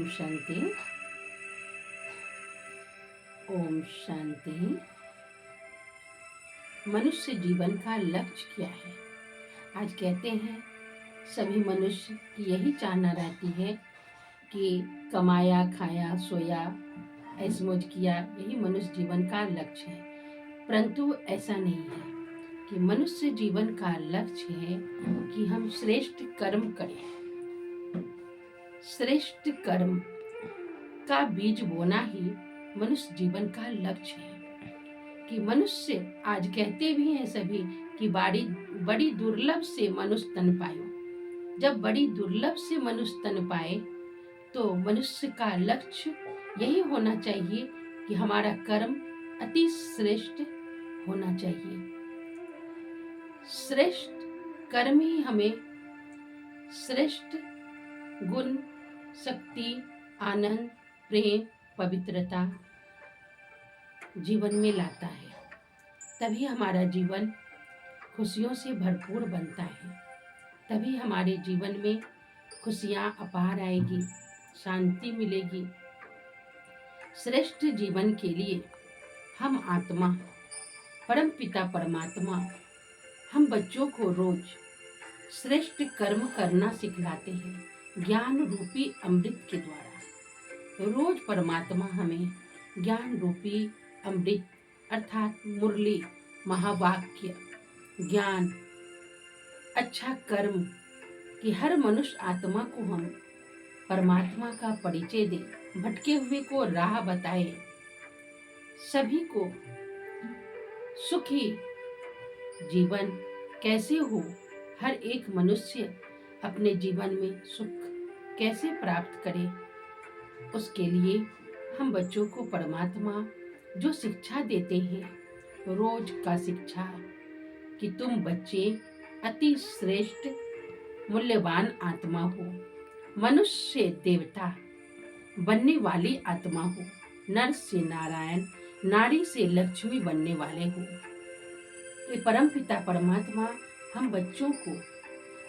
ओम शांति। ओम शांति। मनुष्य जीवन का लक्ष्य क्या है? आज कहते हैं सभी मनुष्य की यही चाहना रहती है कि कमाया, खाया, सोया, ऐश मौज किया, यही मनुष्य जीवन का लक्ष्य है। परंतु ऐसा नहीं है कि मनुष्य जीवन का लक्ष्य है कि हम श्रेष्ठ कर्म करें। श्रेष्ठ कर्म का बीज बोना ही मनुष्य जीवन का लक्ष्य है। कि मनुष्य आज कहते भी हैं सभी कि बड़ी दुर्लभ से मनुष्य तन पायो। जब बड़ी दुर्लभ से मनुष्य तन पाए तो मनुष्य का लक्ष्य यही होना चाहिए कि हमारा कर्म अति श्रेष्ठ होना चाहिए। श्रेष्ठ कर्म ही हमें श्रेष्ठ गुण, शक्ति, आनंद, प्रेम, पवित्रता जीवन में लाता है। तभी हमारा जीवन खुशियों से भरपूर बनता है। तभी हमारे जीवन में खुशियां अपार आएगी, शांति मिलेगी। श्रेष्ठ जीवन के लिए हम आत्मा, परम पिता परमात्मा हम बच्चों को रोज श्रेष्ठ कर्म करना सिखलाते हैं ज्ञान रूपी अमृत के द्वारा। रोज परमात्मा हमें ज्ञान रूपी अमृत अर्थात मुरली, महावाक्य, ज्ञान, अच्छा कर्म कि हर मनुष्य आत्मा को हम परमात्मा का परिचय दे, भटके हुए को राह बताए, सभी को सुखी जीवन कैसे हो, हर एक मनुष्य अपने जीवन में सुख कैसे प्राप्त करे, उसके लिए हम बच्चों को परमात्मा जो शिक्षा देते हैं रोज का शिक्षा कि तुम बच्चे अति श्रेष्ठ मूल्यवान आत्मा हो, मनुष्य से देवता बनने वाली आत्मा हो, नर से नारायण, नारी से लक्ष्मी बनने वाले हो। ये परम पिता परमात्मा हम बच्चों को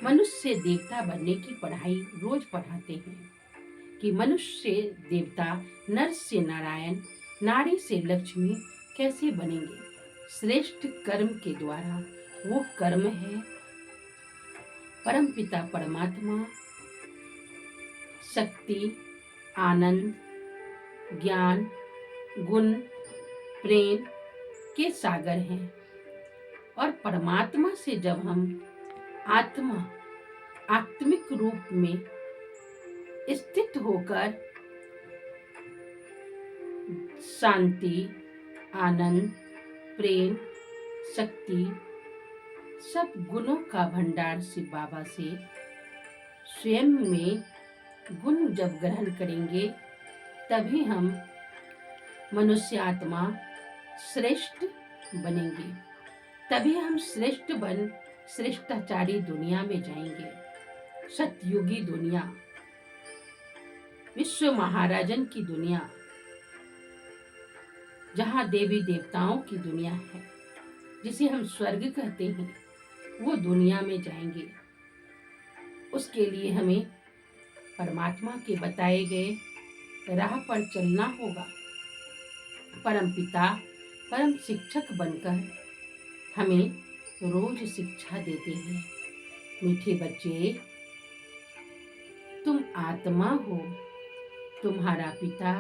मनुष्य से देवता बनने की पढ़ाई रोज पढ़ाते हैं कि मनुष्य से देवता, नर से नारायण, नारी से लक्ष्मी कैसे बनेंगे। श्रेष्ठ कर्म के द्वारा। वो कर्म है परम पिता परमात्मा शक्ति, आनंद, ज्ञान, गुण, प्रेम के सागर हैं। और परमात्मा से जब हम आत्मिक रूप में स्थित होकर शांति, आनंद, प्रेम, शक्ति, सब गुणों का भंडार शिव बाबा से स्वयं में गुण जब ग्रहण करेंगे तभी हम मनुष्य आत्मा श्रेष्ठ बनेंगे। तभी हम श्रेष्ठ बन श्रेष्ठाचारी दुनिया में जाएंगे। सतयुगी दुनिया, विश्व महाराजन की दुनिया, जहाँ देवी देवताओं की दुनिया है, जिसे हम स्वर्ग कहते हैं, वो दुनिया में जाएंगे। उसके लिए हमें परमात्मा के बताए गए राह पर चलना होगा। परम पिता परम शिक्षक बनकर हमें रोज शिक्षा देते हैं। मीठे बच्चे, तुम आत्मा हो, तुम्हारा पिता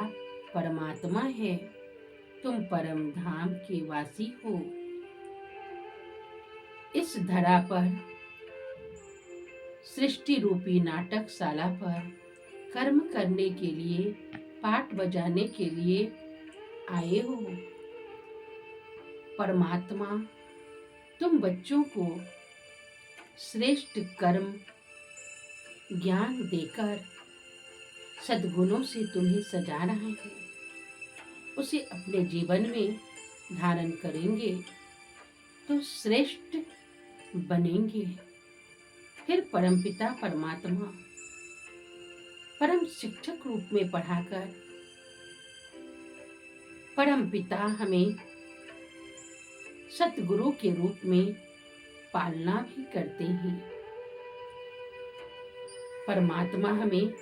परमात्मा है, तुम परम धाम के वासी हो। इस धरा पर सृष्टि रूपी नाटकशाला पर कर्म करने के लिए, पाठ बजाने के लिए आए हो। परमात्मा तुम बच्चों को श्रेष्ठ कर्म ज्ञान देकर सद्गुणों से तुम्हें सजा रहे हैं। उसे अपने जीवन में धारण करेंगे तो श्रेष्ठ बनेंगे। फिर परमपिता परमात्मा परम शिक्षक रूप में पढ़ाकर परमपिता हमें सतगुरु के रूप में पालना भी करते हैं। परमात्मा हमें